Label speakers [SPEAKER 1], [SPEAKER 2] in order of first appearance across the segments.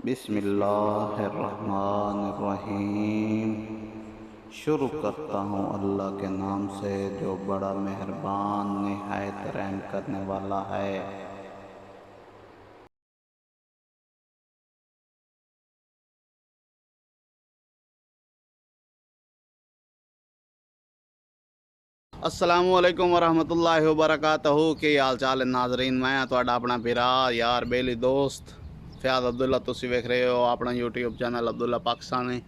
[SPEAKER 1] बिस्मिल्लाहिर्रहमानिर्रहीम। शुरू करता हूँ अल्लाह के नाम से जो बड़ा मेहरबान निहायत रहम करने वाला है। अस्सलामुअलैकुम वरहमतुल्लाहि वबरकातहू। की हाल चाल है नाजरीन, मैं तुहाडा अपना भरा यार बेली दोस्त फयाज अब्दुल्ला। तुसी वेख रहे हो अपना यूट्यूब चैनल अब्दुल्ला पाकिस्तानी।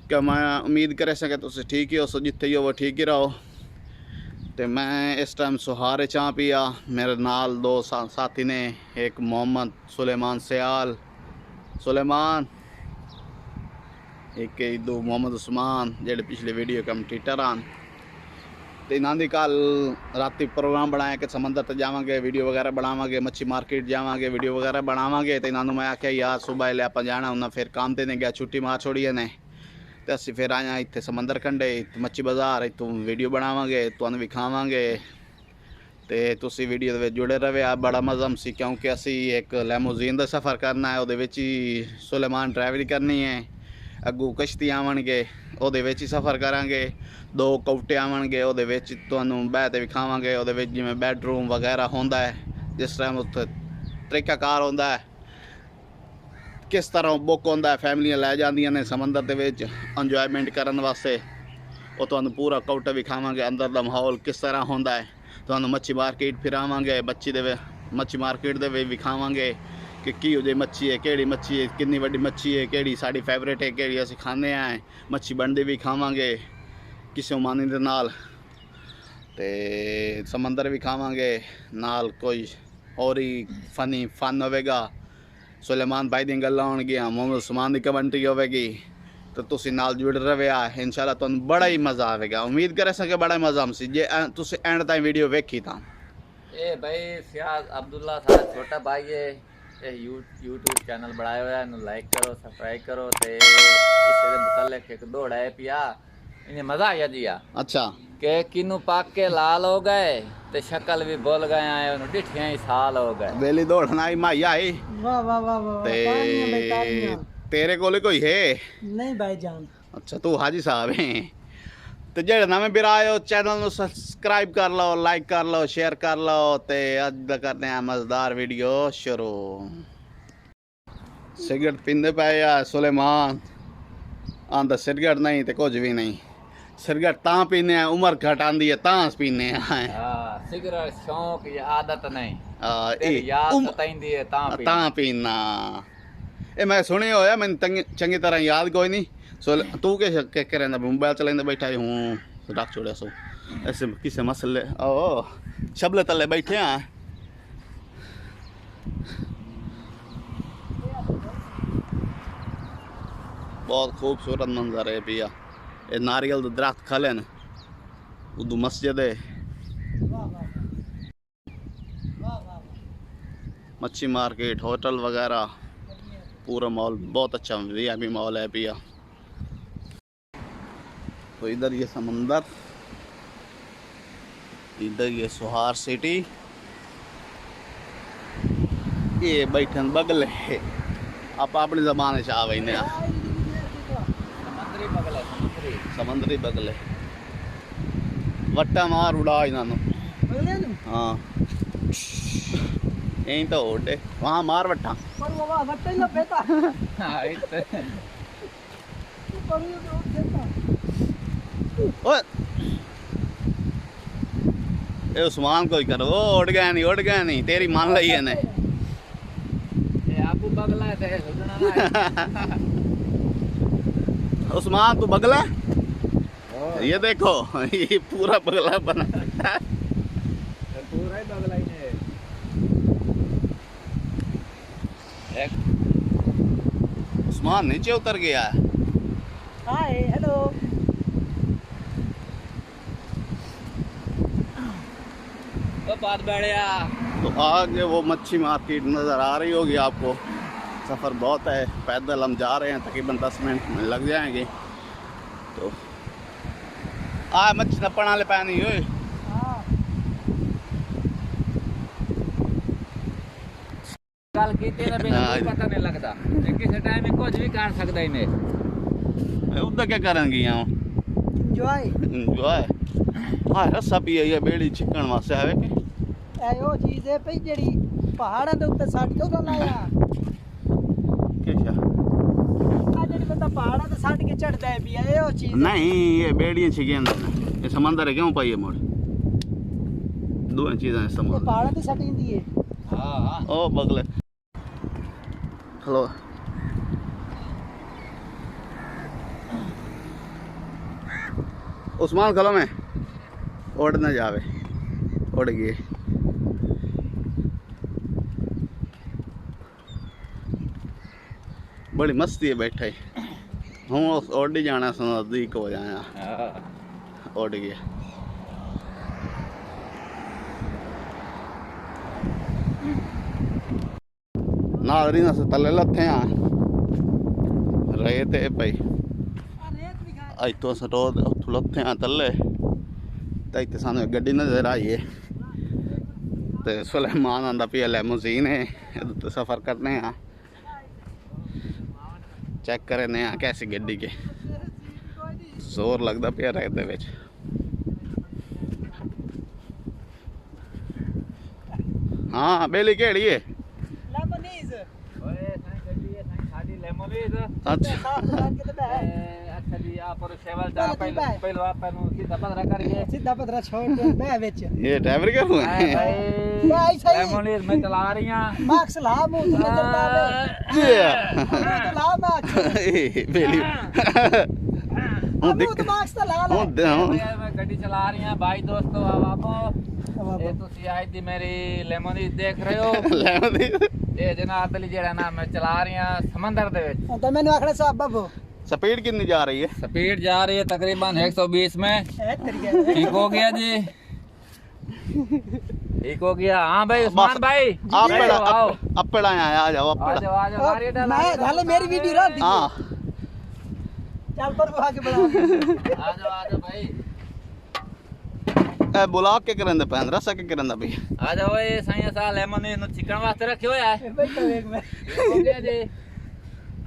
[SPEAKER 1] क्या मैं उम्मीद करे सके तुसी ठीक ही हो, सो जिथे ही हो वो ठीक ही रहो। तो मैं इस टाइम सुहारे चाह पिया, मेरे नाल दो साथी ने, एक मोहम्मद सुलेमान सयाल सुलेमान, एक दो मोहम्मद उस्मान जेडे पिछले वीडियो कमेंटेटर आन। तो इन्हों की कल राती प्रोग्राम बनाया कि समंदर तक जावांगे, वीडियो वगैरह बनावांगे, मच्छी मार्केट जावांगे, वीडियो वगैरह बनावांगे। तो इन्होंने मैं आख्या यार सुबह ले आप जाना, उन्हें फिर काम ते नहीं गया, छुट्टी मार छोड़ी ने। तो असं फिर आया इतने समंदर कंढे मच्छी बाजार, इतों वीडियो बनावांगे, तुहानू विखावांगे। तो तुसी वीडियो दे जुड़े रहे, आप बड़ा मज़ा सी, क्योंकि असी एक लैमोजीन का सफ़र करना है, वो सुलेमान ड्राइवरी करनी है। अगू कश्ती आवणगे, वो ही सफ़र करांगे। दो कौटे आवणगे, वो बह के विखावांगे। वो जिमें बैडरूम वगैरह होंदा है, जिस टाइम उत्थे तरीकाकार होंदा है, किस तरह बुक होंदा है, फैमिलियां लै जांदियां ने समंदर दे विच इंजॉयमेंट करने वास्ते। वो तुहानू पूरा कौटा विखावांगे, अंदर का माहौल किस तरह होंदा है। तुहानू मच्छी मार्केट फिरावांगे, मच्छी मार्केट दे विखावांगे कि की जे मच्छी है, केड़ी मच्छी है, कितनी वड्डी मच्छी है, केड़ी साडी फेवरेट है, केड़ी असीं खाने हैं। मच्छी बनदी भी खावांगे किसी मानी दे नाल। ते समंदर भी खावांगे नाल, कोई और ही फन होवेगा। सुलेमान भाई दी गल्लां होणगियां, मोहम्मद उस्मान दी कमेंट्री होवेगी। तो तुसी नाल जुड़ रहे आ, इंशाल्लाह तुहानू बड़ा ही मज़ा आवेगा। उम्मीद करे सके बड़ा मज़ा आमसी जे तुसी एंड ताईं वीडियो वेखी तां।
[SPEAKER 2] ए भाई फयाज अब्दुल्ला सारा छोटा भाई है, यूट्यूब चैनल बनाया हुआ है, लाइक करो, सब्सक्राइब करो। ते इससे मुतल्लिक एक दौड़ है पिया, इन्हें मज़ा आया जिया।
[SPEAKER 1] अच्छा
[SPEAKER 2] के किनू पाक के लाल हो गए, ते शक्ल भी बोल गए आए, उन्हें डिठियां ही साल हो गए।
[SPEAKER 1] वेली दौड़ना आई माई आई।
[SPEAKER 3] वाह वाह वाह वाह, तालियां भाई तालियां।
[SPEAKER 1] तेरे कोल कोई है?
[SPEAKER 3] नहीं भाईजान।
[SPEAKER 1] अच्छा तू हाजी साहब है। तो जेड़े नवें बिरा आए हो चैनल नू सब्सक्राइब कर लो, लाइक कर लो, शेयर कर लो। तो अज करने हैं मज़ेदार वीडियो शुरू। सिगरेट पींदे पे आ सुलेमान आंदा सिगरेट नहीं तो कुछ भी नहीं। सिगरेट तां पीने हैं, उम्र घट आंदी है तां पीने हैं।
[SPEAKER 2] सिगरेट शौक या आदत नहीं, याद सताइंदी है तां
[SPEAKER 1] पीना। ये मैं सुने होया, मैंने चंगी तरह याद कोई नहीं। तू के करें मोबाइल चलाइंदा बैठा हूँ, रख छोड़िया सो ऐसे किसी मसले ओ शबले तले बैठे हैं। बहुत खूबसूरत मंजर है भैया। ये नारियल दरख्त खले न, उदू मस्जिद है, मच्छी मार्केट, होटल वगैरह, पूरा मॉल बहुत अच्छा वीआईपी मॉल है भैया। तो इधर ये समंदर, इधर ये सुहार सिटी, ये बैठन बगले आप अपनी जबान चाह बहने समंदरी बगले वट्टा मार उड़ा इन्होंने। हाँ यहीं तो ओडे वहाँ मार वट्टा ए उस्मान कोई करो, उड़ गया नहीं तेरी मान ली है ने। उस्मान तू बगला, ये देखो ये पूरा बगला बना
[SPEAKER 2] पूरा ही बगला ही है।
[SPEAKER 1] उस्मान नीचे उतर गया है।
[SPEAKER 3] Hi hello.
[SPEAKER 2] तो बात बढ़िया।
[SPEAKER 1] तो आगे वो मच्छी मार्केट नज़र आ रही होगी आपको। सफ़र बहुत है, पैदल हम जा रहे हैं, तकरीबन 10 मिनट लग जाएंगे। तो मच्छी नपण वाले पै नहीं हुए।
[SPEAKER 2] गल की पता नहीं लगता। ਕਿਸੇ ਟਾਈਮ ਇਹ ਕੁਝ ਵੀ ਕਰ ਸਕਦਾ ਇਹਨੇ
[SPEAKER 1] उधर क्या करेंगे यहाँ
[SPEAKER 3] ਇੰਜੋਏ
[SPEAKER 1] इंजॉय हाँ रस्सा पिए ये बेड़ी चिकन वास्ते आवे के
[SPEAKER 3] ਇਹ ਉਹ ਚੀਜ਼ ਹੈ ਭਈ ਜਿਹੜੀ ਪਹਾੜਾਂ ਦੇ ਉੱਤੇ ਛੱਡ ਕੇ ਉਹਨਾਂ ਲਾਇਆ
[SPEAKER 1] क्या
[SPEAKER 3] ਆ ਜਿਹੜੀ ਬੰਦਾ ਪਹਾੜਾਂ ਤੇ ਛੱਡ ਕੇ ਚੜਦਾ ਹੈ ਵੀ ਇਹ ਉਹ ਚੀਜ਼ ਹੈ।
[SPEAKER 1] नहीं ये बेड़ियाँ छिके अंदर ये समंदर है क्यों पाई है मोड़ दो चीज़ें
[SPEAKER 3] ਇਹ
[SPEAKER 1] समंदर
[SPEAKER 3] ਪਹਾੜਾਂ ਤੇ ਛੱਡ ਜਾਂਦੀ ਹੈ
[SPEAKER 2] ਹਾਂ ਹਾਂ
[SPEAKER 1] ओ बगले हेलो उस्मान खलो में उड़ न जावे उड़ गए बड़ी मस्ती है बैठा ही हूँ उड़ ही जाना सुन नजदीक हो जाया
[SPEAKER 2] ਹਾਂ
[SPEAKER 1] उड़ गया नादरी से तले लथे हाँ रहे थे भाई अज तो अस रोज उथों लथे हाँ तले तो इतने सानू गड्डी नजर आई है तो सुलेमान आंदा पिया लैमोजीन है तो सफ़र करने हाँ चेक करने हाँ कैसी गड्डी के जोर लगता पिया रहते विच हाँ बेली केड़ी है
[SPEAKER 3] ਲੈਮਨੀਜ਼
[SPEAKER 2] ਓਏ ਸਾਂ ਗੱਡੀ ਹੈ ਸਾਂ ਸਾਡੀ ਲੈਮੋਨੀਜ਼
[SPEAKER 1] अच्छा
[SPEAKER 3] ਸਾਫ ਸਾਫ ਕੇ ਤੇ
[SPEAKER 2] ਅੱਛਾ ਜੀ ਆ ਪਰ ਸੇਵਲ ਦਾ ਪਹਿਲਾਂ ਆਪਾਂ ਨੂੰ ਸਿੱਧਾ ਪਤਰਾ ਕਰੀਏ
[SPEAKER 3] ਸਿੱਧਾ ਪਤਰਾ ਛੋੜ ਕੇ ਬਹਿ ਵਿੱਚ
[SPEAKER 1] ये ड्राइवर क्या हुआ है
[SPEAKER 3] भाई सही।
[SPEAKER 2] ਲੈਮੋਨੀਜ਼ ਮੈਂ ਚਲਾ ਰਹੀ ਹਾਂ
[SPEAKER 3] ਮਾਰਕਸ ਲਾ ਮੂੰਹ ਤੇ ਨਜ਼ਰ ਪਾਵੇ
[SPEAKER 1] Yeah.
[SPEAKER 3] ਲਾ ਮਾਰਕਸ
[SPEAKER 1] बेली
[SPEAKER 3] ਮੂੰਹ ਤੇ ਮਾਰਕਸ ਤਾਂ ਲਾ ਲੈ
[SPEAKER 2] ਮੈਂ ਗੱਡੀ ਚਲਾ ਰਹੀ ਹਾਂ ਭਾਈ ਦੋਸਤੋ ਆਵਾਪੋ ਇਹ ਤੁਸੀਂ ਅੱਜ ਦੀ ਮੇਰੀ ਲੈਮੋਨੀਜ਼ ਦੇਖ ਰਹੇ ਹੋ ਇਹ ਜਨਾਬ ਅਲੀ ਜਿਹੜਾ ਨਾ ਮੈਂ ਚਲਾ ਰਹੀ ਹਾਂ ਸਮੁੰਦਰ ਦੇ ਵਿੱਚ
[SPEAKER 3] ਤਾਂ ਮੈਨੂੰ ਆਖਣਾ ਸਾਹਿਬ ਬਾਬੂ
[SPEAKER 1] स्पीड कितनी जा रही है
[SPEAKER 2] स्पीड जा रही है तकरीबन 120 में
[SPEAKER 3] ਇਹ ਤਰੀਕੇ
[SPEAKER 2] ठीक हो गया जी ठीक हो गया हाँ भाई उस्मान भाई
[SPEAKER 1] आप पेड़ा
[SPEAKER 2] आओ
[SPEAKER 1] अब पेड़ा यहाँ आ जाओ अब
[SPEAKER 2] आ
[SPEAKER 1] पेड़ा
[SPEAKER 2] जाओ आ जाओ मारिए डाल
[SPEAKER 3] ਮੈਂ ਹਾਲੇ ਮੇਰੀ ਵੀਡੀਓ ਰਾ ਦੀ
[SPEAKER 1] हाँ
[SPEAKER 3] ਚੱਲ ਪਰ ਆगे बढ़ा
[SPEAKER 2] आ जाओ भाई
[SPEAKER 1] ए बुला के करंदे पैन रसा के करंदा भई
[SPEAKER 2] आ जाओ ये साईं सा लेमन नु चिकन वास्ते रखियो है
[SPEAKER 3] बैठो एक में
[SPEAKER 2] हो गया जी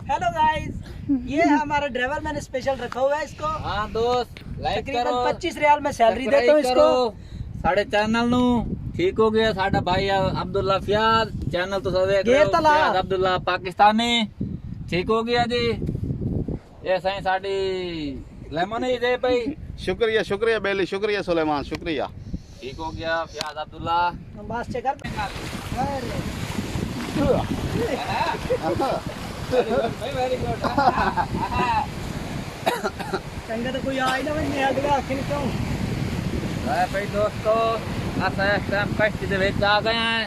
[SPEAKER 3] हेलो गाइस ये है हमारा ड्राइवर मैंने स्पेशल रखा हुआ है इसको
[SPEAKER 2] हाँ दोस्त लाइक करो
[SPEAKER 3] तकरीबन 25 रियाल में सैलरी देता हूँ इसको
[SPEAKER 2] साढ़े चैनल नु ठीक हो गया साडा भाई अब्दुल्ला फियाज चैनल तो सब देख रहे
[SPEAKER 3] गेर
[SPEAKER 2] हो
[SPEAKER 3] तला।
[SPEAKER 2] फियाज अब्दुल्ला पाकिस्तानी ठीक हो गया जी ये साईं साडी लेमन ही दे भाई
[SPEAKER 1] शुक्रिया शुक्रिया बेली शुक्रिया सुलेमान शुक्रिया
[SPEAKER 2] ठीक हो गया फियाज अब्दुल्ला
[SPEAKER 3] बस चेक कर
[SPEAKER 2] वेरी गुड
[SPEAKER 3] चंगा तो कोई आई ना मैं अगला आखिर क्यों
[SPEAKER 2] भाई दोस्तों असा इस टाइम कश्ती दे विच आ गए हैं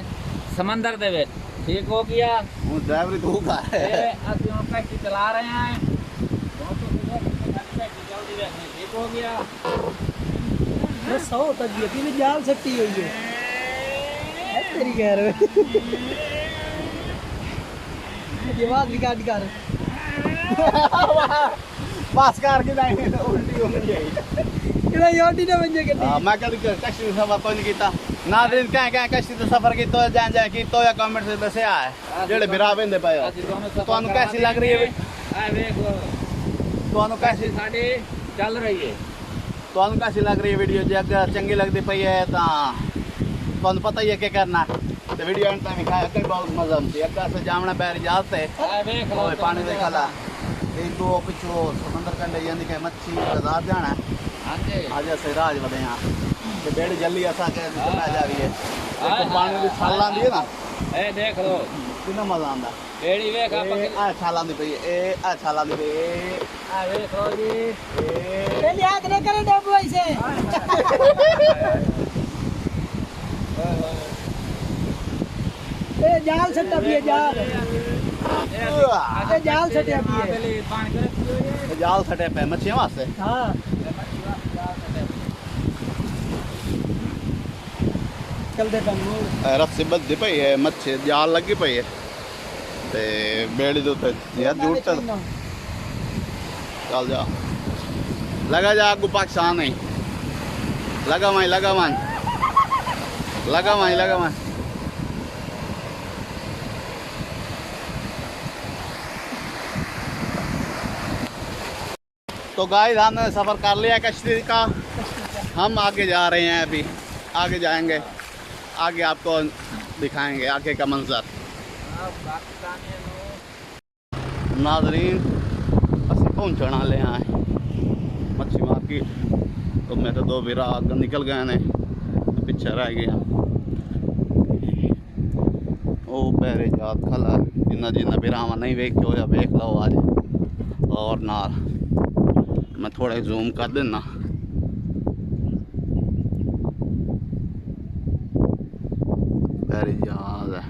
[SPEAKER 2] समंदर दे विच ठीक हो गया
[SPEAKER 1] हूं ड्राइवरी तू का है
[SPEAKER 2] ये असि हम कश्ती चला रहे हैं दोस्तों कश्ती जल्दी देखने ठीक हो गया
[SPEAKER 3] मैं 100 तक भी अभी भी जाल सकती हुई है तेरी कह रहे ये बात रिकॉर्ड कर
[SPEAKER 1] बस करके जाएंगे उल्टी हो गई
[SPEAKER 3] इधर योटी ने बन जाएगा
[SPEAKER 1] मैं कभी कश्ती सफर तो नहीं कीता नादरीन कहीं कहीं कश्ती तो सफर की तो जान जाए की तो या कमेंट से दसे आए जेड़े बिरा वेंदे पाए ਤੁਹਾਨੂੰ कैसी लग रही है
[SPEAKER 2] आ देखो
[SPEAKER 1] ਤੁਹਾਨੂੰ कैसी
[SPEAKER 2] साडी चल रही है
[SPEAKER 1] ਤੁਹਾਨੂੰ कैसी लग रही है वीडियो जे अगर चंगी लगती पई है ਤਾਂ ਤੁਹਾਨੂੰ पता ही है क्या करना ਤੇ ਵੀਡੀਓ ਐਂਡ ਤੱਕ ਦਿਖਾਇਆ ਕਿ ਬਹੁਤ ਮਜ਼ਾ ਆਉਂਦੀ ਹੈ ਅੱਗਾ ਸੇ ਜਾਮਣਾ ਪੈਰ ਜਾਤੇ
[SPEAKER 2] आ देख लो
[SPEAKER 1] ओए पानी दे खाला एक दो पिछो समंदर कंडे यानी कि मच्छी बाजार जाना
[SPEAKER 2] हां जी
[SPEAKER 1] आज से राज वदे यहां ते बेड़ जल्दी असा के ना जावी है एक पानी दी छाल आंदी है ना
[SPEAKER 2] ए देख लो
[SPEAKER 1] कितना मजा आंदा
[SPEAKER 2] बेड़ी वेख आप
[SPEAKER 1] आ छाल आंदी पई ए आ छाल आंदी पई ए
[SPEAKER 2] आ देख लो जी
[SPEAKER 3] पहले याद न करे डब्बू ऐसे ए जाल सट्टा भी है जाल ए जाल सट्टा भी है
[SPEAKER 2] पानी करे
[SPEAKER 1] जाल सटे पे मच्छियां वास्ते
[SPEAKER 3] हां चल दे बनू
[SPEAKER 1] रस्सी बद्धी पई है मच्छी जाल लगी पई है ते बेड़ी दे उत्ते यार जूट चल चल जा लगा जा आगू पाकिस्तान नहीं लगा माई लगा मान लगा माई लगा मान तो गाइस हमने सफ़र कर लिया कश्ती का, हम आगे जा रहे हैं, अभी आगे जाएंगे, आगे आपको दिखाएंगे आगे का मंजर। नाज़रीन असं पहुँचने वाले हैं मच्छी मार्केट, तो मेरे दो वीरा आगे निकल गए ने, पीछे रह गया वो पैरे जात खला जिन्ना जिन्ना बिरामा नहीं वेख हो या वेख लो आज। और नाल मैं थोड़ा जूम कर देना, पैरे जहाज है।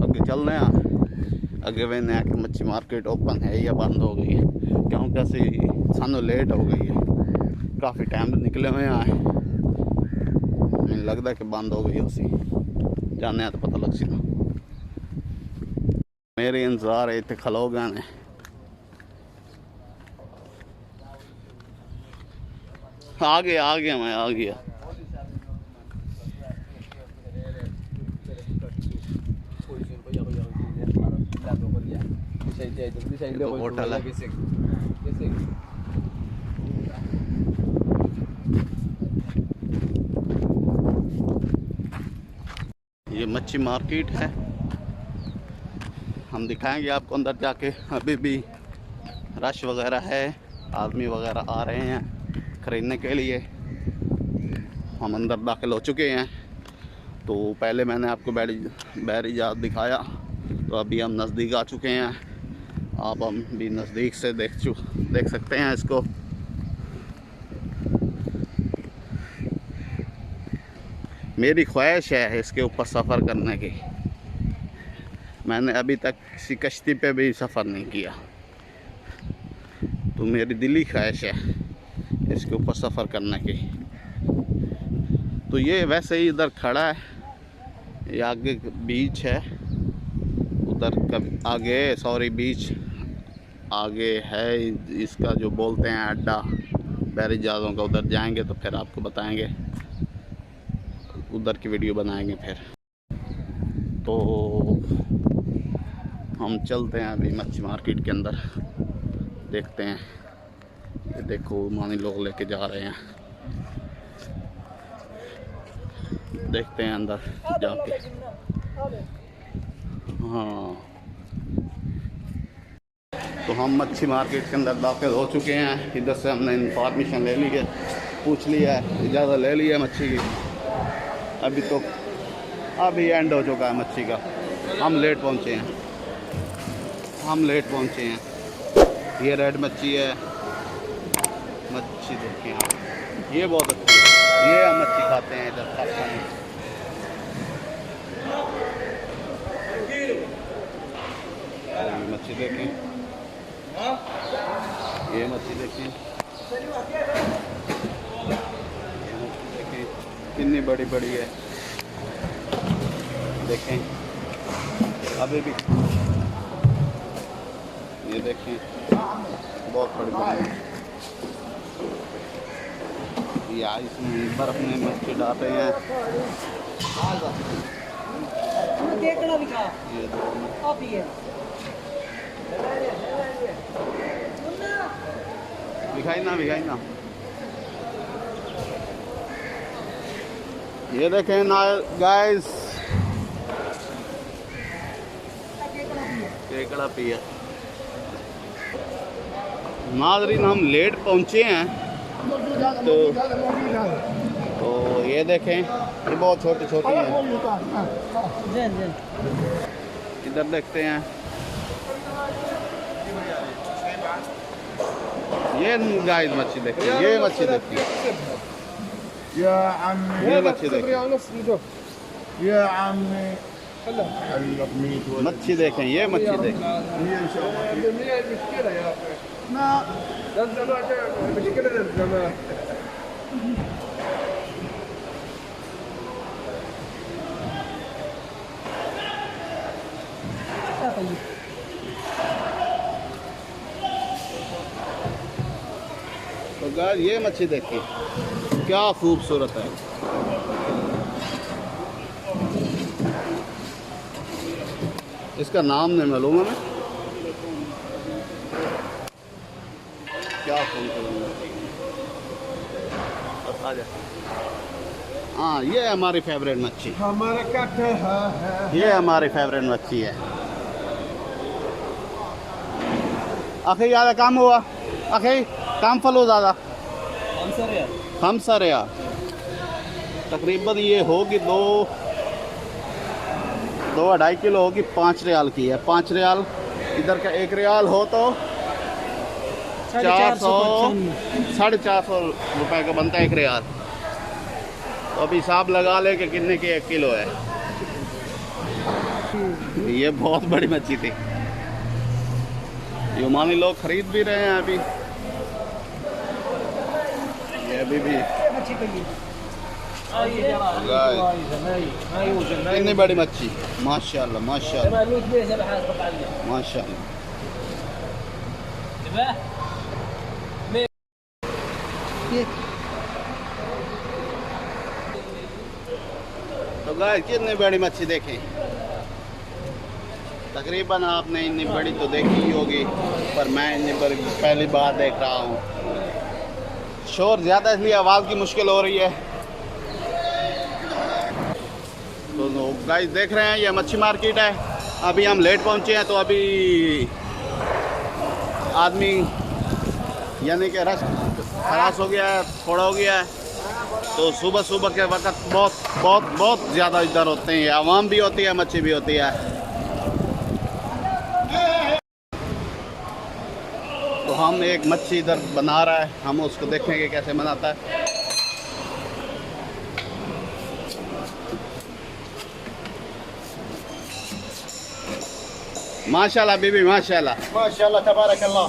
[SPEAKER 1] अगे चलने अगे वेने कि मच्छी मार्केट ओपन है या बंद हो गई है, क्योंकि असी सानू लेट हो गई है, काफ़ी टाइम निकले हुए हैं, मैंने लगता कि बंद हो गई उसी जाने तो पता लग सी ना। मेरे इंतजार है इतने खलो गए ने, आ गया मैं आ गया। तो होटल है, ये मच्छी मार्केट है, हम दिखाएंगे आपको अंदर जाके। अभी भी रश वगैरह है, आदमी वगैरह आ रहे हैं ख़रीदने के लिए। हम अंदर दाखिल हो चुके हैं। तो पहले मैंने आपको बैरिजात दिखाया, तो अभी हम नज़दीक आ चुके हैं। आप हम भी नज़दीक से देख सकते हैं इसको। मेरी ख्वाहिश है इसके ऊपर सफ़र करने की, मैंने अभी तक किसी कश्ती पे भी सफ़र नहीं किया, तो मेरी दिली ख्वाहिश है इसके ऊपर सफ़र करने की। तो ये वैसे ही इधर खड़ा है, ये आगे बीच है, उधर कभी आगे सॉरी बीच आगे है इसका जो बोलते हैं अड्डा बैरी जहाज़ों का। उधर जाएंगे तो फिर आपको बताएंगे, उधर की वीडियो बनाएंगे फिर। तो हम चलते हैं अभी मच्छी मार्केट के अंदर, देखते हैं। ये देखो मानी लोग लेके जा रहे हैं, देखते हैं अंदर जाके। हाँ, तो हम मच्छी मार्केट के अंदर दाखिल हो चुके हैं। इधर से हमने इंफॉर्मेशन ले ली है, पूछ लिया है, इजाज़त ले ली है मच्छी की। अभी एंड हो चुका है मच्छी का, हम लेट पहुँचे हैं। ये रेड मच्छी है, मच्छी देखें आप, ये बहुत अच्छी है, ये हम मच्छी खाते हैं इधर खाते। मच्छी देखें, ये मच्छी देखें कितनी बड़ी बड़ी है, देखें अभी भी, ये देखें बहुत बड़ी बड़ी है। ये इसमें बर्फ में मच्छी डालते हैं। ये दिखाई ना ये देखें ना गाइस, केकड़ा पिया। नाज़रीन हम लेट पहुंचे हैं, तो ये देखें ये बहुत छोटी छोटी हैं। इधर देखते हैं, ये गाइस मच्छी देखिए, ये मच्छी देखिए, ये मच्छी देखिए, मच्छी देखें, ये मच्छी देखें। तो गाइस ये मच्छी देखिए क्या खूबसूरत है। इसका नाम नहीं मालूम है क्या फोन करूँगा। आ जा। हाँ ये हमारी फेवरेट मच्छी,
[SPEAKER 3] हमारा कट है।
[SPEAKER 1] ये हमारी फेवरेट मच्छी है। आखिर ज़्यादा काम हुआ, आखिर काम फलो ज़्यादा हम सर यार। तकरीबन ये होगी 2-2.5 किलो होगी, 5 रियाल की है। 5 रियाल इधर का 1 रियाल हो तो 400-450 रुपए का बनता है 1 रियाल। तो अभी हिसाब लगा ले कि कितने की 1 किलो है। ये बहुत बड़ी मच्छी थी, युमानी लोग खरीद भी रहे हैं अभी। ये अभी भी कितनी बड़ी मच्छी, माशाल्लाह माशाल्लाह माशाल्लाह। तो गाइस कितनी बड़ी मच्छी देखें। तकरीबन आपने इतनी बड़ी तो देखी ही होगी, पर मैं इतनी बड़ी पहली बार देख रहा हूँ। शोर ज़्यादा इसलिए आवाज़ की मुश्किल हो रही है। तो गाइस देख रहे हैं ये मच्छी मार्केट है। अभी हम लेट पहुँचे हैं तो अभी आदमी यानी कि रश खलास हो गया है, थोड़ा हो गया है। तो सुबह सुबह के वक्त बहुत ज़्यादा इधर होते हैं, आवाम भी होती है, मच्छी भी होती है। तो हम एक मच्छी इधर बना रहा है, हम उसको देखेंगे कैसे बनाता है। माशाल्लाह बीबी माशाल्लाह
[SPEAKER 3] माशाल्लाह तबारकल्लाह।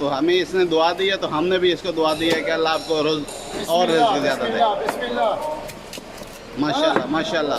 [SPEAKER 1] तो हमें इसने दुआ दी है तो हमने भी इसको दुआ दी है कि अल्लाह आपको रोज और रिज़्क़ ज़्यादा दे।
[SPEAKER 3] बिस्मिल्लाह
[SPEAKER 1] माशाल्लाह माशाल्लाह।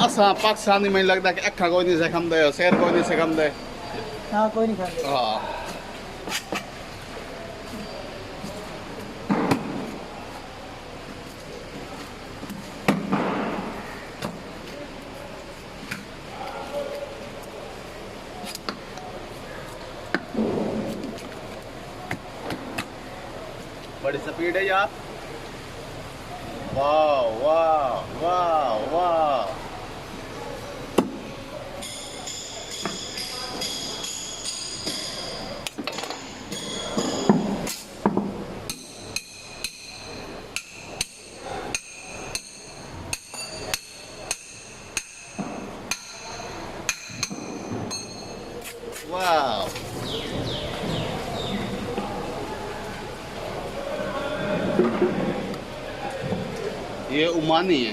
[SPEAKER 1] असा पाकिस्तानी में लगता है कि अखा कोई नहीं से कम दे, शेर कोई नहीं से कम दे।
[SPEAKER 3] हाँ कोई नहीं खाते।
[SPEAKER 1] हाँ बड़ी स्पीड है यार। वाह वाह वाह वाह। वाह ये उमानी है।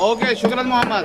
[SPEAKER 1] ओके शुक्रन मोहम्मद।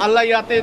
[SPEAKER 1] अल्लाह याते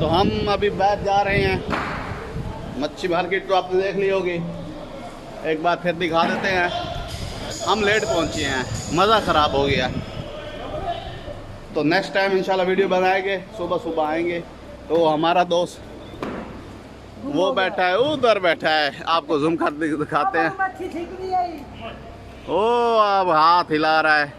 [SPEAKER 1] तो हम अभी बैठ जा रहे हैं। मच्छी मार्केट तो आपने देख ली होगी, एक बार फिर दिखा देते हैं। हम लेट पहुंचे हैं, मज़ा ख़राब हो गया। तो नेक्स्ट टाइम इंशाल्लाह वीडियो बनाएंगे, सुबह सुबह आएंगे। तो हमारा दोस्त वो बैठा है, उधर बैठा है, आपको जूम कर दिखाते हैं। ओ अब हाथ हिला रहा है।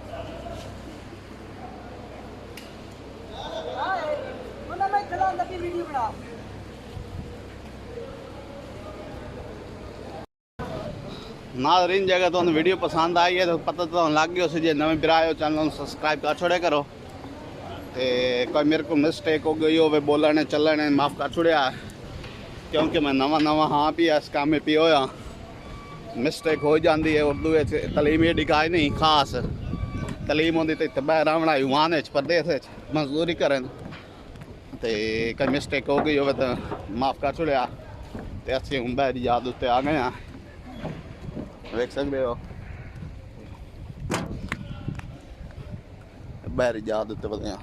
[SPEAKER 1] नाज़रीन जगह तो वीडियो पसंद आई है तो पता तो लग गया उसे, जो नवे भरा हो चैनल सब्सक्राइब कर छोड़े करो। ते कोई मेरे को मिस्टेक हो गई हो वे बोलने चलने माफ़ कर छोड़िया, क्योंकि मैं नवा हाँ भी इस काम में पियो। मिस्टेक हो जाती है उर्दू तलीम ये दिखाई नहीं खास तलीम होंगी तो इतने बहरा बनाई मान प्रदेश मजदूरी करें तो कई मिस्टेक हो गई हो तो माफ़ कर छुड़िया तो अच्छे हूँ बहरी याद उत्ते आ गए हैं देख सकते हो बहरी याद उत्ते बदे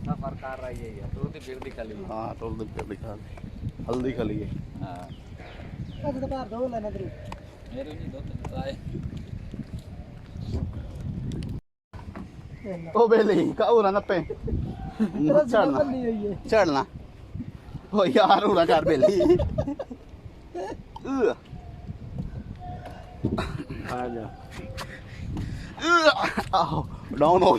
[SPEAKER 2] सफर कर रही है टूटी फिरती खली
[SPEAKER 1] हाँ टोल दिखा हल्दी खली है
[SPEAKER 2] हाँ
[SPEAKER 3] आज तो बाहर दो लेना दे
[SPEAKER 2] मेरे नहीं दो तो आए
[SPEAKER 1] ओ बेली का उरा नप्पे चढ़ना चढ़ना ओ यार उरा कर बेली
[SPEAKER 2] आ जा
[SPEAKER 1] आओ डाउन हो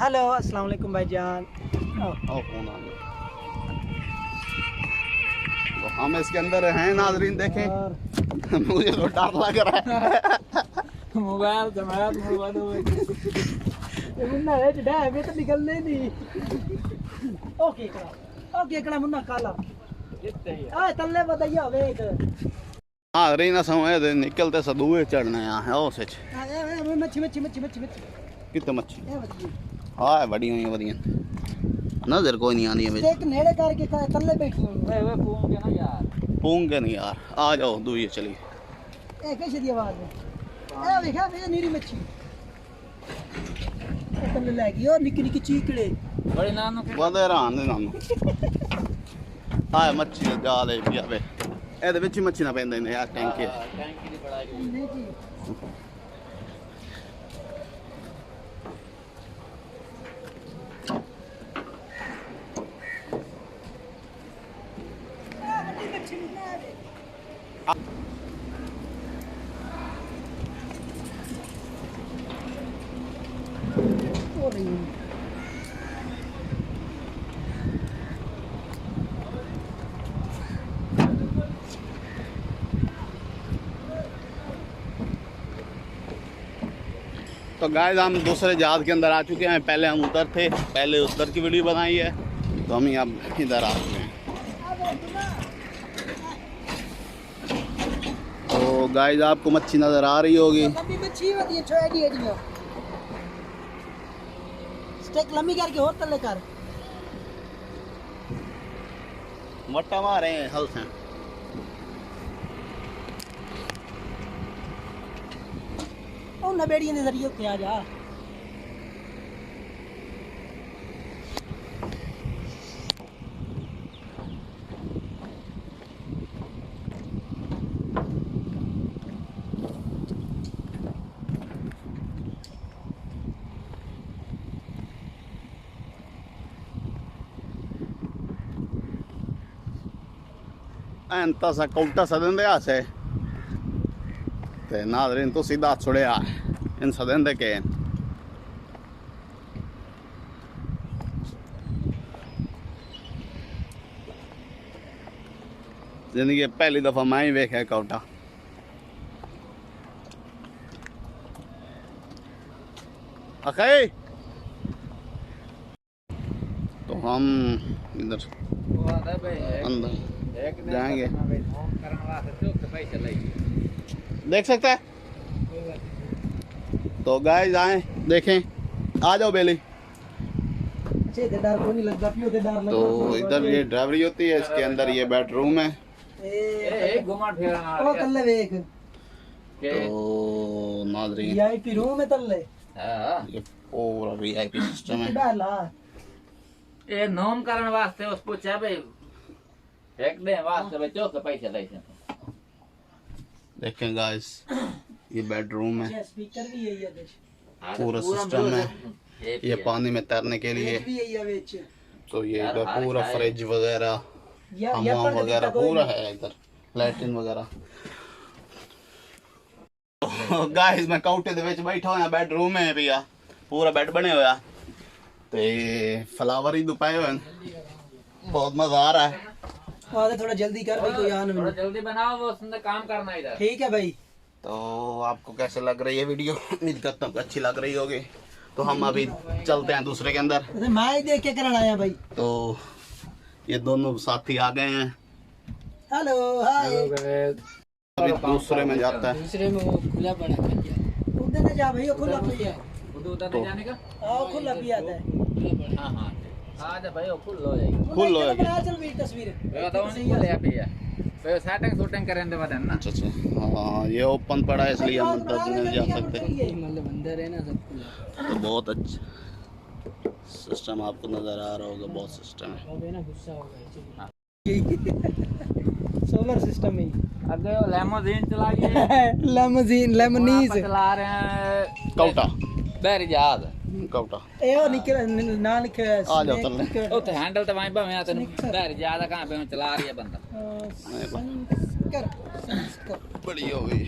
[SPEAKER 3] हेलो अस्सलाम वालेकुम भाईजान।
[SPEAKER 1] फोन आ गया तो हम इसके अंदर हैं नाजरीन देखें
[SPEAKER 3] और
[SPEAKER 1] मुझे तो डर लग रहा है
[SPEAKER 2] मोबाइल जमात मोबाइल
[SPEAKER 3] ये मुन्ना है डा मैं तो निकलने नहीं ओके कड़ा मुन्ना काला
[SPEAKER 2] कितने ही
[SPEAKER 3] आ तल्ले बताइए वेट
[SPEAKER 1] नाजरीन समय निकलते सदुए चढ़ने हैं ओ सच
[SPEAKER 3] मच्छी
[SPEAKER 1] कितने मच्छी
[SPEAKER 3] ए बताइए
[SPEAKER 1] हाँ बड़ी हुई बढ़िया नजर कोई नहीं आनी है
[SPEAKER 3] एक नेड़े करके तल्ले बैठी हूं
[SPEAKER 2] वे फोन के ना यार
[SPEAKER 1] पूंग के नहीं यार आ जाओ दुई चलिए
[SPEAKER 3] ए कैसे दी आवाज है ए देखा ये नीरी मच्छी तल्ले लागी और निक्की निक्की चीकड़े
[SPEAKER 2] बड़े नानों के
[SPEAKER 1] बदे रान दे नानू हाँ मच्छी जाल है पिया वे ਇਹਦੇ ਵਿੱਚ ਹੀ ਮੱਛੀ ਨਾ ਪੈਂਦੇ ਨੇ ਆ ਟੈਂਕੀ
[SPEAKER 2] टैंकी की बड़ा
[SPEAKER 3] नहीं जी हो रही है
[SPEAKER 1] तो गाइस हम दूसरे जहाज के अंदर आ चुके हैं पहले हम उधर थे पहले उधर की वीडियो बनाई है तो हम अब इधर आ चुके हैं तो गाइस आपको मच्छी नज़र आ रही होगी
[SPEAKER 3] लंबी मच्छी होती है छोटी एडी स्टेक लंबी करके और तले कर
[SPEAKER 1] मट्टा मारे हैं हल से
[SPEAKER 3] ਉਹ ਨਵੇੜੀਆਂ ਦੇ ਜ਼ਰੀਏ ਉੱਤੇ ਆ ਜਾ
[SPEAKER 1] ਐਂਤਾ ਸਾ ਕੌਟਾ ਸਦਨ ਦੇ ਆਸੇ ਤੇ ਨਾਜ਼ਰੀਨ ਤੁਸੀਂ ਦਾ ਛੁੜਿਆ ਇਨ ਸਦਨ ਦੇ ਕੇ जिंदगी पहली दफा मैं ही वेखा कौटा अखे तो हम इधर
[SPEAKER 2] वो आता है भाई
[SPEAKER 1] अंदर
[SPEAKER 2] एक दिन
[SPEAKER 1] जाएंगे।
[SPEAKER 2] फोन करने वास्ते चौक पे चले
[SPEAKER 1] देख सकता है तो गाइस आए देखें आ जाओ बेली
[SPEAKER 3] अच्छे ते डर को नहीं लगता पियो ते डर लगता
[SPEAKER 1] तो इधर ये ड्राइवरी होती है इसके अंदर ये बेडरूम है
[SPEAKER 2] ए घुमा फिरना
[SPEAKER 3] ओ तल्ले देख
[SPEAKER 2] के
[SPEAKER 1] तो नाजरीन
[SPEAKER 3] वीआईपी रूम है तल्ले
[SPEAKER 2] हां
[SPEAKER 1] ये पूरा वीआईपी सिस्टम है
[SPEAKER 3] डाला
[SPEAKER 2] ए नोम करने वास्ते उस पूछा भाई एक दे वास्ते भाई चौक पे पैसे ले
[SPEAKER 1] देखें गाइस ये बेडरूम है
[SPEAKER 3] स्पीकर भी यही है देश
[SPEAKER 1] पूरा सिस्टम है ये पानी में तैरने के लिए
[SPEAKER 3] भी यही है बेच
[SPEAKER 1] तो ये इधर पूरा फ्रिज वगैरह
[SPEAKER 3] या
[SPEAKER 1] हमाम वगैरह पूरा है इधर लैट्रिन वगैरह गाइस मैं काउंटे ਦੇ ਵਿੱਚ ਬੈਠਾ ਹੋਇਆ ਬੈਡਰੂਮ ਹੈ ਭਈਆ ਪੂਰਾ ਬੈੱਡ ਬਣਿਆ ਹੋਇਆ ਤੇ ਫਲਾਵਰ ਹੀ ਦੁਪਾਏ ਹੋਏ ਬਹੁਤ ਮਜ਼ਾ ਆ ਰਹਾ ਹੈ
[SPEAKER 3] आधे थोड़ा जल्दी कर भाई कोई आन
[SPEAKER 2] थोड़ा जल्दी बनाओ वो उसने काम करना इधर
[SPEAKER 3] ठीक है भाई
[SPEAKER 1] तो आपको कैसे लग रही है वीडियो उम्मीद करता हूँ अच्छी लग रही होगी तो हम अभी चलते हैं दूसरे के अंदर।
[SPEAKER 3] मैं देख के करना आया भाई।
[SPEAKER 1] तो ये दोनों साथी आ गए हैं।
[SPEAKER 3] Hello hi.
[SPEAKER 1] अभी दूसरे में जाता है।
[SPEAKER 3] दूसरे में वो खुला पड़ा है, उधर न जा भाई, वो खुला पिया है।
[SPEAKER 2] उधर नहीं जाने का।
[SPEAKER 3] आओ खुला पिया है।
[SPEAKER 2] हाँ हाँ आ जा भाई, वो फुल हो जाएगी।
[SPEAKER 1] फुल हो जाएगी।
[SPEAKER 3] चल भी तस्वीर
[SPEAKER 2] बताओ नहीं ले आप ये तो सेटिंग शूटिंग करें दे बाद ना।
[SPEAKER 1] अच्छा हाँ, ये ओपन पड़ा है इसलिए हम अंदर नहीं जा सकते।
[SPEAKER 3] मतलब अंदर है ना सब खुला।
[SPEAKER 1] तो बहुत अच्छा सिस्टम आपको नजर आ रहा होगा, बहुत सिस्टम है।
[SPEAKER 3] अब है ना गुस्सा होगा। सोलर सिस्टम ही
[SPEAKER 2] अगर वो लेमोजीन चलाइए
[SPEAKER 3] लेमोजीन लेमनीज
[SPEAKER 2] चला रहे हैं
[SPEAKER 1] कौटा
[SPEAKER 2] बैर जहाज
[SPEAKER 1] कौटा
[SPEAKER 3] ए ओ निकल ना लिखे
[SPEAKER 1] आ जाओ चल ले।
[SPEAKER 2] ओ तो हैंडल तो वहीं पे मैं तेन बैर जहाज कहां पे चला रही है बंदा।
[SPEAKER 3] संस्कर
[SPEAKER 1] बड़ी हो गई।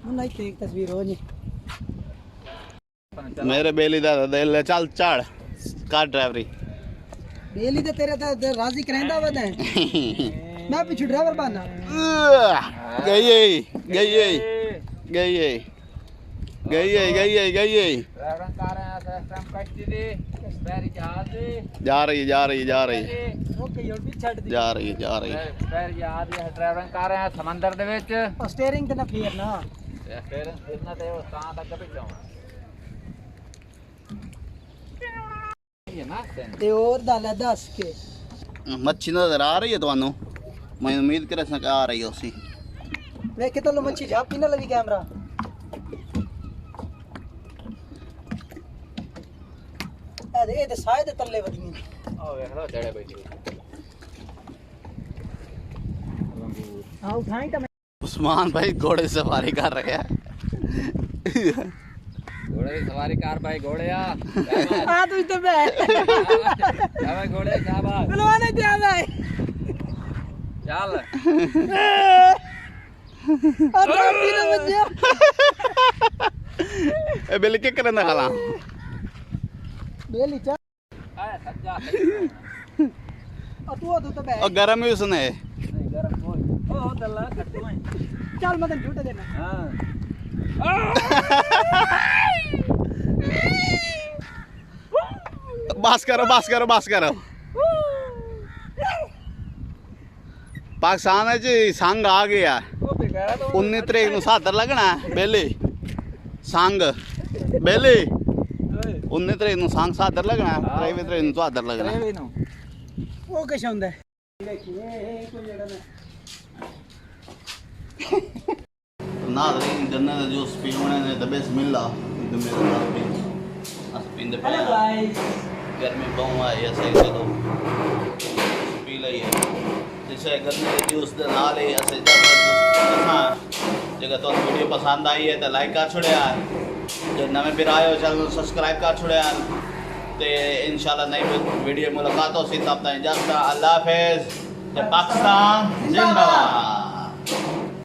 [SPEAKER 3] मुन्ना एक तस्वीर हो जी।
[SPEAKER 1] मेरे बेली दा दिल चल चढ़ कार ड्राइवरी।
[SPEAKER 3] बेली तो तेरे तो राजी करेंदा वद है। मैं पीछे ड्राइवर बनना।
[SPEAKER 1] गई गई
[SPEAKER 2] ड्राइवर कार है सिस्टम कष्ट दे बैर जहाज
[SPEAKER 1] जा रही
[SPEAKER 3] ओके योर भी छड़ दी।
[SPEAKER 1] जा रही
[SPEAKER 2] बैर जहाज है ड्राइवर कार है समंदर दे विच
[SPEAKER 3] स्टीयरिंग ते ना फेर ना
[SPEAKER 2] फिर फिरना ते वो कहां तक पे जाऊं ये ना
[SPEAKER 3] ते और दाला 10 के
[SPEAKER 1] मच्छी नजर आ रही है ਤੁਹਾਨੂੰ? मैं उम्मीद कर सका आ रही है उसी।
[SPEAKER 3] वे के तो मच्छी झापी ना लगी कैमरा। ए ते शायद तल्ले वदी
[SPEAKER 2] ओ देख लो चढ़े बैठी
[SPEAKER 3] हां उठाई तो
[SPEAKER 1] उस्मान भाई घोड़े सवारी कर रहे हैं।
[SPEAKER 2] घोड़े की सवारी कार भाई घोड़े आ
[SPEAKER 3] तू तो बे
[SPEAKER 2] भाई घोड़े शाबाश
[SPEAKER 3] बुलवाने दे भाई
[SPEAKER 2] चल
[SPEAKER 3] अब राती ना बच्चा
[SPEAKER 1] ए बेली के करना खाला
[SPEAKER 3] बेली चा
[SPEAKER 2] आए सज्जा
[SPEAKER 3] तू तो बे
[SPEAKER 1] और गरम ही उसने।
[SPEAKER 2] नहीं गरम कोई ओ दल्ला खट्टू है
[SPEAKER 3] चल मदन झूठ देना।
[SPEAKER 2] हां
[SPEAKER 1] बस करो पाकिस्तान जी संग आ गया।
[SPEAKER 2] वो बेकार तो
[SPEAKER 1] 19 तरीक ਨੂੰ ਸਾਦਰ ਲੱਗਣਾ ਬੇਲੀ ਸੰਗ ਬੇਲੀ 19 ਤਰੀਕ ਨੂੰ ਸੰਗ ਸਾਦਰ ਲੱਗਣਾ 23 ਤਰੀਕ ਨੂੰ ਸਾਦਰ ਲੱਗਣਾ।
[SPEAKER 2] रे नो
[SPEAKER 3] वो कैसा ਹੁੰਦਾ है देखिए कोई जगह में
[SPEAKER 1] नाज़रीन गन्ने का जूस पीने ने तो बिस्मिल्लाह तो मेरे साथ भी अस पींदे पे
[SPEAKER 3] हेलो गाइस
[SPEAKER 1] गर्मी बहुत आई है सही चलो पी लइए जिसे गन्ने के जूस दे नाल ही असे जगह तो वीडियो पसंद आई है तो लाइक कर छोड़िया जो नवे फिर आए हो चैनल सब्सक्राइब कर छोड़िया ते इंशाल्लाह नई वीडियो मुलाकात हो सी तब तक इजाजत अल्लाह हाफिज़। पाकिस्तान जिंदाबाद।